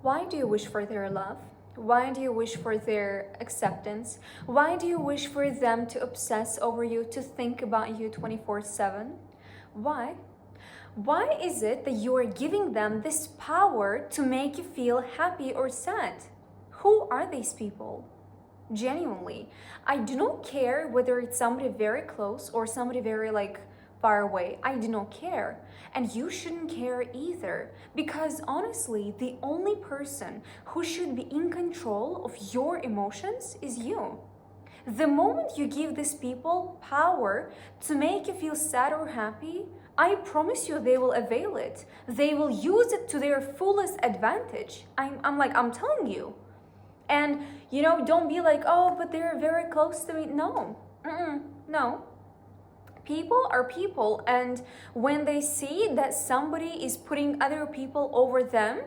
Why do you wish for their love? Why do you wish for their acceptance? Why do you wish for them to obsess over you, to think about you 24/7? Why? Why is it that you are giving them this power to make you feel happy or sad? Who are these people? Genuinely, I do not care whether it's somebody very close or somebody very far away. I do not care, and you shouldn't care either, because honestly the only person who should be in control of your emotions is you. The moment you give these people power to make you feel sad or happy, I promise you they will avail it. They will use it to their fullest advantage. I'm telling you. And don't be like, oh, but they're very close to me. No, no. People are people, and when they see that somebody is putting other people over them,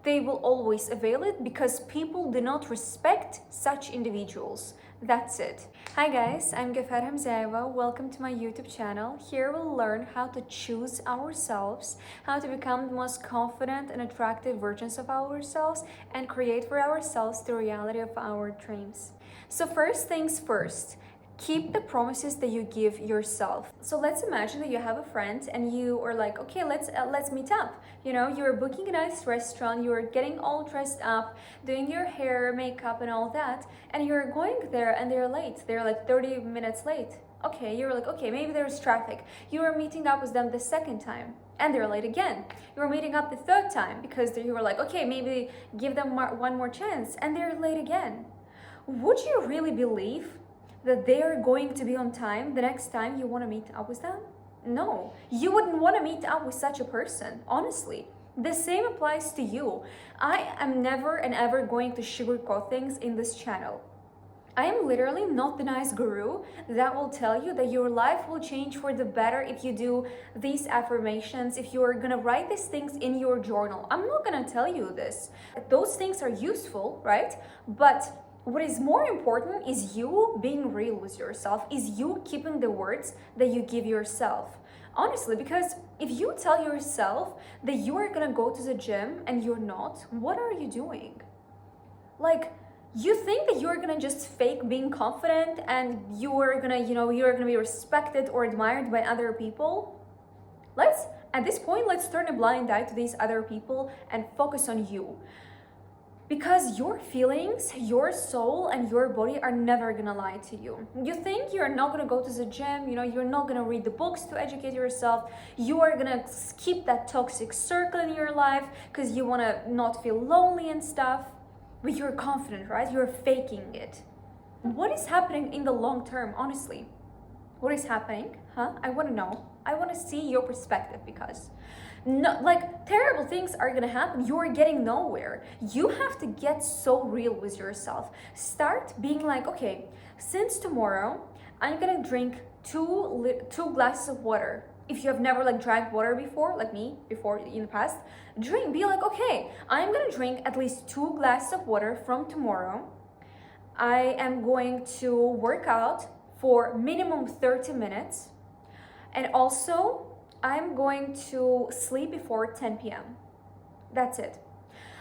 they will always avail it, because people do not respect such individuals. That's it. Hi guys, I'm Gafar Hamzaeva. Welcome to my YouTube channel. Here we'll learn how to choose ourselves, how to become the most confident and attractive versions of ourselves, and create for ourselves the reality of our dreams. So first things first, keep the promises that you give yourself. So let's imagine that you have a friend and you are like, okay, let's meet up. You're booking a nice restaurant, you're getting all dressed up, doing your hair, makeup and all that, and you're going there and they're late. They're like 30 minutes late. Okay, you're like, okay, maybe there's traffic. You are meeting up with them the second time and they're late again. You're meeting up the third time because you were like, okay, maybe give them one more chance, and they're late again. Would you really believe that they are going to be on time the next time you want to meet up with them? No, you wouldn't want to meet up with such a person, honestly. The same applies to you. I am never and ever going to sugarcoat things in this channel. I am literally not the nice guru that will tell you that your life will change for the better if you do these affirmations, if you are gonna write these things in your journal. I'm not gonna tell you this. Those things are useful, right? But what is more important is you being real with yourself, is you keeping the words that you give yourself. Honestly, because if you tell yourself that you are gonna go to the gym and you're not, what are you doing? You think that you're gonna just fake being confident and you're gonna be respected or admired by other people? At this point, let's turn a blind eye to these other people and focus on you. Because your feelings, your soul, and your body are never gonna lie to you. You think you're not gonna go to the gym, you're not gonna read the books to educate yourself, you are gonna keep that toxic circle in your life because you wanna not feel lonely and stuff, but you're confident, right? You're faking it. What is happening in the long term, honestly? What is happening? I wanna know. I wanna see your perspective, because terrible things are gonna happen. You're getting nowhere. You have to get so real with yourself. Start being like, okay, since tomorrow I'm gonna drink two glasses of water. If you have never drank water before, like me before in the past, be like, okay, I'm gonna drink at least 2 glasses of water from tomorrow. I am going to work out for minimum 30 minutes, and also I'm going to sleep before 10 p.m. That's it.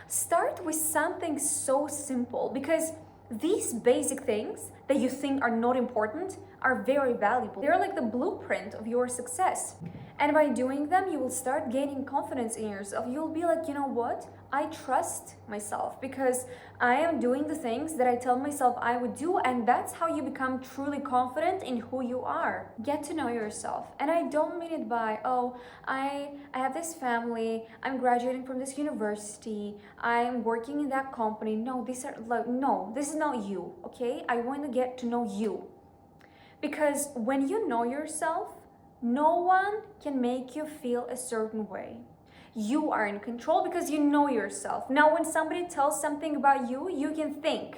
Start with something so simple, because these basic things that you think are not important are very valuable. They're like the blueprint of your success. And by doing them, you will start gaining confidence in yourself. You'll be like, you know what? I trust myself because I am doing the things that I tell myself I would do, and that's how you become truly confident in who you are. Get to know yourself. And I don't mean it by, oh, I have this family, I'm graduating from this university, I'm working in that company. No, this is not you, okay? I want to get to know you. Because when you know yourself, no one can make you feel a certain way. You are in control because you know yourself. Now, when somebody tells something about you, you can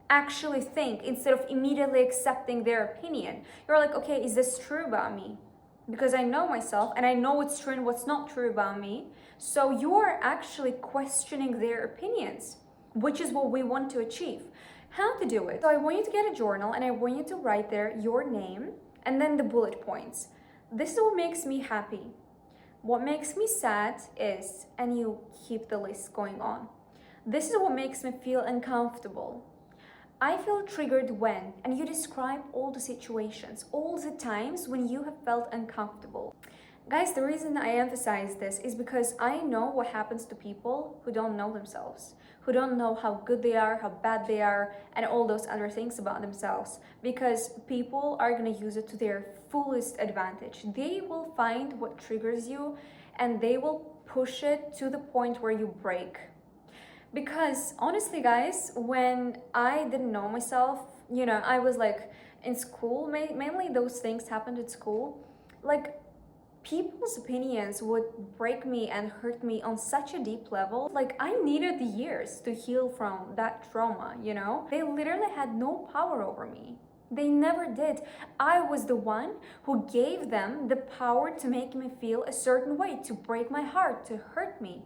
actually think, instead of immediately accepting their opinion. You're like, okay, is this true about me? Because I know myself and I know what's true and what's not true about me. So you are actually questioning their opinions, which is what we want to achieve. How to do it? So I want you to get a journal and I want you to write there your name and then the bullet points. This is what makes me happy. What makes me sad is, and you keep the list going on. This is what makes me feel uncomfortable. I feel triggered when, and you describe all the situations, all the times when you have felt uncomfortable. Guys, the reason I emphasize this is because I know what happens to people who don't know themselves, who don't know how good they are, how bad they are, and all those other things about themselves. Because people are gonna use it to their fullest advantage. They will find what triggers you and they will push it to the point where you break. Because honestly, guys, when I didn't know myself, I was like in school, mainly those things happened at school. Like, people's opinions would break me and hurt me on such a deep level. Like, I needed years to heal from that trauma. They literally had no power over me. They never did. I was the one who gave them the power to make me feel a certain way, to break my heart, to hurt me.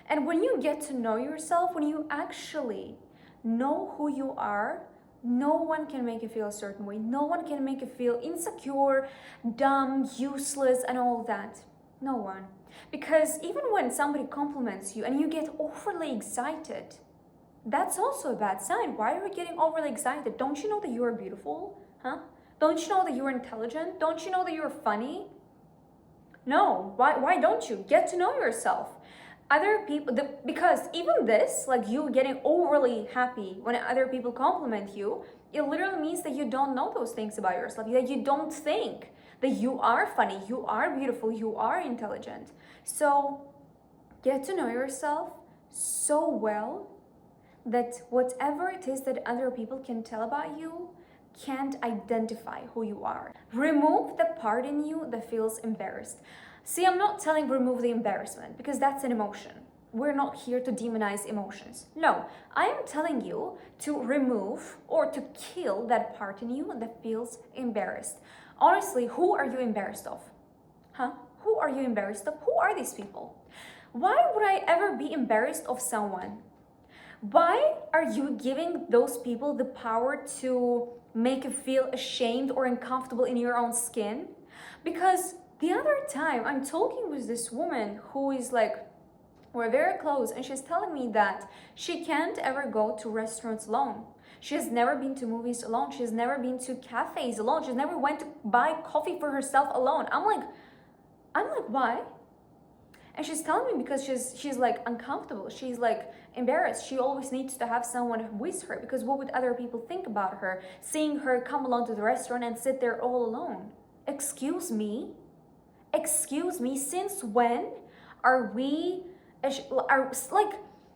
And when you get to know yourself, when you actually know who you are, no one can make you feel a certain way. No one can make you feel insecure, dumb, useless, and all that. No one. Because even when somebody compliments you and you get overly excited, that's also a bad sign. Why are you getting overly excited? Don't you know that you are beautiful? Huh? Don't you know that you're intelligent? Don't you know that you're funny? No. Why don't you? Get to know yourself. Other people, because even this, like you getting overly happy when other people compliment you, it literally means that you don't know those things about yourself, that you don't think that you are funny, you are beautiful, you are intelligent. So get to know yourself so well that whatever it is that other people can tell about you can't identify who you are. Remove the part in you that feels embarrassed. See, I'm not telling remove the embarrassment because that's an emotion. We're not here to demonize emotions. No, I am telling you to remove or to kill that part in you that feels embarrassed. Honestly, who are you embarrassed of? Huh? Who are you embarrassed of? Who are these people? Why would I ever be embarrassed of someone? Why are you giving those people the power to make you feel ashamed or uncomfortable in your own skin? Because the other time I'm talking with this woman who is like, we're very close, and she's telling me that she can't ever go to restaurants alone. She has never been to movies alone. She's never been to cafes alone. She's never went to buy coffee for herself alone. I'm like, why? And she's telling me because she's like uncomfortable. She's like embarrassed. She always needs to have someone with her because what would other people think about her, seeing her come along to the restaurant and sit there all alone? Excuse me, since when are we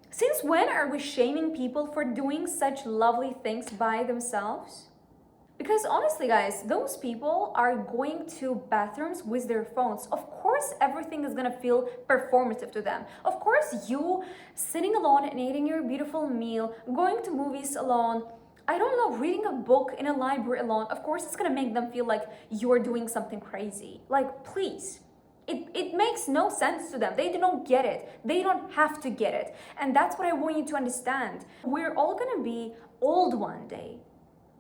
since when are we shaming people for doing such lovely things by themselves? Because honestly, guys, those people are going to bathrooms with their phones. Of course, everything is gonna feel performative to them. Of course, you sitting alone and eating your beautiful meal, going to movies alone, I don't know, reading a book in a library alone, of course, it's gonna make them feel like you're doing something crazy. Like, please. It makes no sense to them. They don't get it. They don't have to get it. And that's what I want you to understand. We're all gonna be old one day,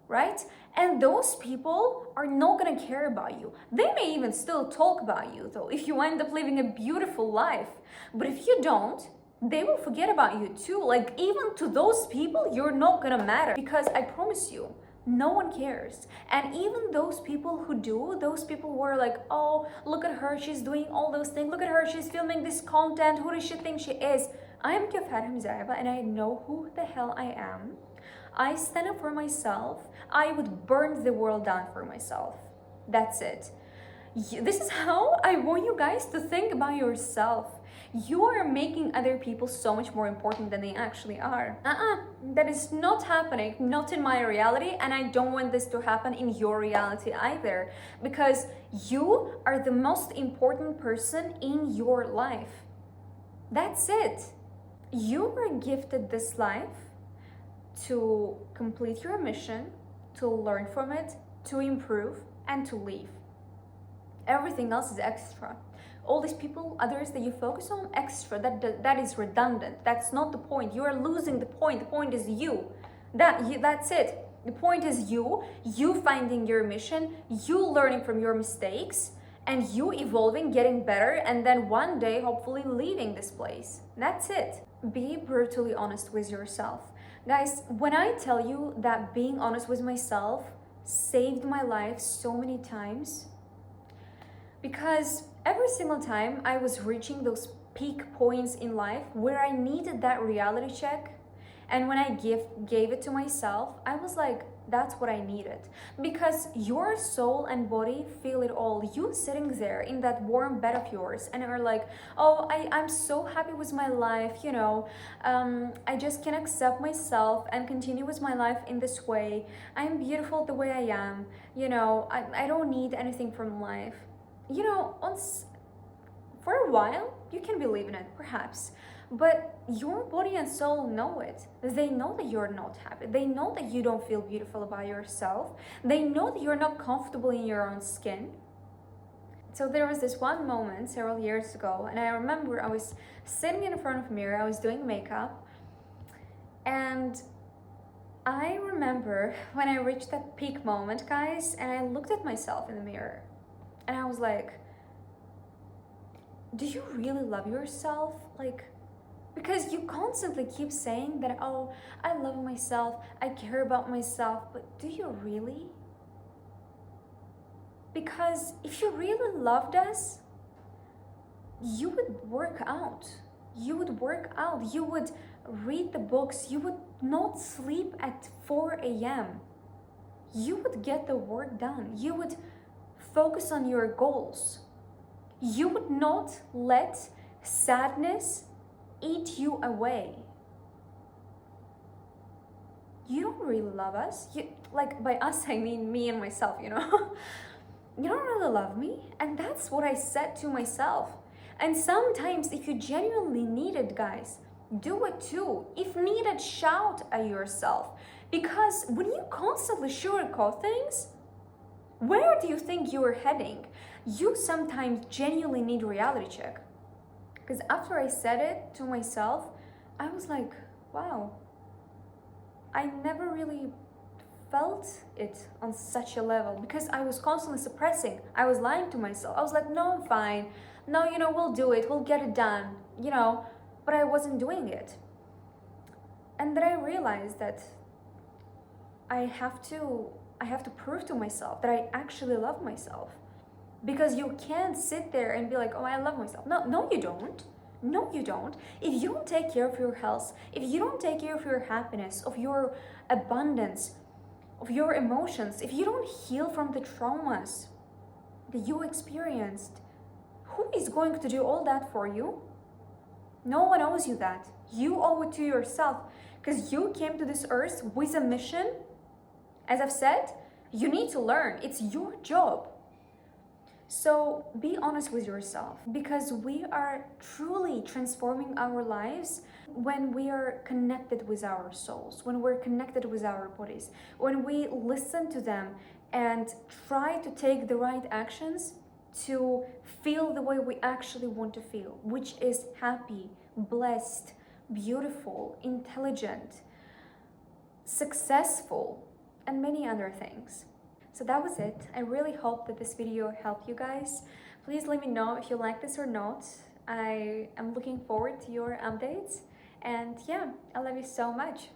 right? And those people are not gonna care about you. They may even still talk about you though, if you end up living a beautiful life. But if you don't, they will forget about you too. Like, even to those people, you're not gonna matter. Because I promise you, no one cares. And even those people who do, those people who are like, oh, look at her, she's doing all those things. Look at her, she's filming this content. Who does she think she is? I am Kefar Hamzayeva and I know who the hell I am. I stand up for myself. I would burn the world down for myself. That's it. This is how I want you guys to think about yourself. You are making other people so much more important than they actually are. That is not happening, not in my reality, and I don't want this to happen in your reality either, because you are the most important person in your life. That's it. You were gifted this life to complete your mission, to learn from it, to improve, and to leave. Everything else is extra. All these people, others that you focus on, extra, that is redundant. That's not the point. You are losing the point. The point is you. That's it. The point is you finding your mission, you learning from your mistakes, and you evolving, getting better, and then one day hopefully leaving this place. That's it. Be brutally honest with yourself. Guys, when I tell you that being honest with myself saved my life so many times, because every single time I was reaching those peak points in life where I needed that reality check, and when I gave it to myself, I was like, that's what I needed. Because your soul and body feel it all. You sitting there in that warm bed of yours and are like, oh, I'm so happy with my life, you know. I just can accept myself and continue with my life in this way. I'm beautiful the way I am. You know, I don't need anything from life. You know, for a while, you can believe in it, perhaps. But your body and soul know it. They know that you're not happy. They know that you don't feel beautiful about yourself. They know that you're not comfortable in your own skin. So there was this one moment several years ago, and I remember I was sitting in front of a mirror, I was doing makeup, and I remember when I reached that peak moment, guys, and I looked at myself in the mirror, and I was like, do you really love yourself? Like, because you constantly keep saying that, oh, I love myself, I care about myself, but do you really? Because if you really loved us, you would work out. You would work out. You would read the books. You would not sleep at 4 a.m. You would get the work done. You would focus on your goals. You would not let sadness eat you away. You don't really love us. You, like, by us I mean me and myself, you know. You don't really love me. And that's what I said to myself. And sometimes if you genuinely need it, guys, do it too. If needed, shout at yourself. Because when you constantly sugarcoat things, where do you think you are heading? You sometimes genuinely need a reality check. Because after I said it to myself, I was like, wow, I never really felt it on such a level, because I was constantly suppressing. I was lying to myself. I was like, no, I'm fine. No, you know, we'll do it. We'll get it done, you know, but I wasn't doing it. And then I realized that I have to prove to myself that I actually love myself. Because you can't sit there and be like, oh, I love myself. No, you don't. No, you don't. If you don't take care of your health, if you don't take care of your happiness, of your abundance, of your emotions, if you don't heal from the traumas that you experienced, who is going to do all that for you? No one owes you that. You owe it to yourself, because you came to this earth with a mission. As I've said, you need to learn. It's your job. So be honest with yourself, because we are truly transforming our lives when we are connected with our souls, when we're connected with our bodies, when we listen to them and try to take the right actions to feel the way we actually want to feel, which is happy, blessed, beautiful, intelligent, successful, and many other things. So that was it. I really hope that this video helped you guys. Please let me know if you like this or not. I am looking forward to your updates. And yeah, I love you so much.